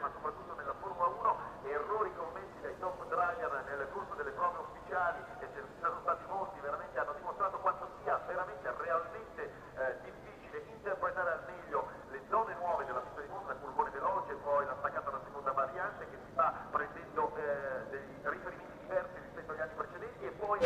ma soprattutto nella Formula 1, errori commessi dai top driver nel corso delle prove ufficiali, e ce ne sono stati molti, veramente hanno dimostrato quanto sia veramente realmente difficile interpretare al meglio le zone nuove della pista di Monza, curvone veloce, poi la staccata alla seconda variante che si sta prendendo dei riferimenti diversi rispetto agli anni precedenti, e poi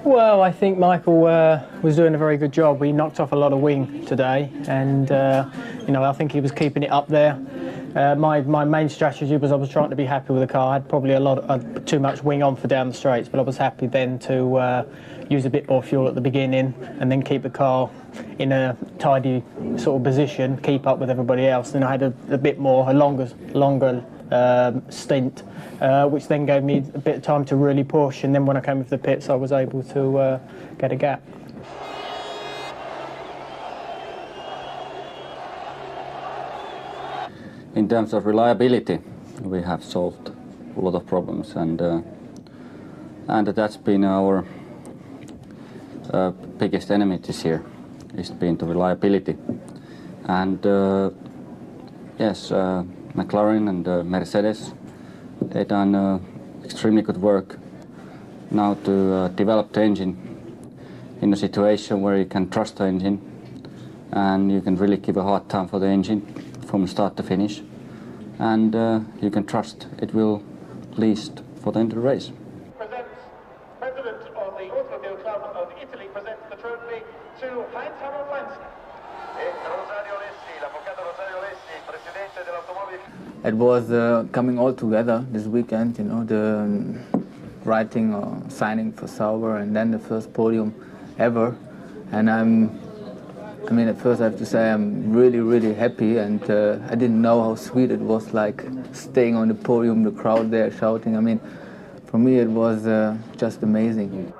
Well, I think Michael was doing a very good job. We knocked off a lot of wing today, and I think he was keeping it up there. My main strategy was I was trying to be happy with the car. I had probably too much wing on for down the straights, but I was happy then to use a bit more fuel at the beginning and then keep the car in a tidy sort of position, keep up with everybody else. Then I had a longer stint, which then gave me a bit of time to really push, and then when I came into the pits I was able to get a gap. In terms of reliability, we have solved a lot of problems, and that's been our biggest enemy this year. It's been the reliability, and yes, McLaren and Mercedes, they've done extremely good work now to develop the engine in a situation where you can trust the engine and you can really give a hard time for the engine from start to finish, and you can trust it will least for the end of the race. President of the Automobile Club of Italy presents the trophy to Heinz-Harald Frentzen. Rosario Alessi, l'avvocato Rosario Alessi, presidente dell'Automobile. It was coming all together this weekend, the writing or signing for Sauber and then the first podium ever. And at first I have to say I'm really, really happy, and I didn't know how sweet it was, like staying on the podium, the crowd there shouting. For me it was just amazing.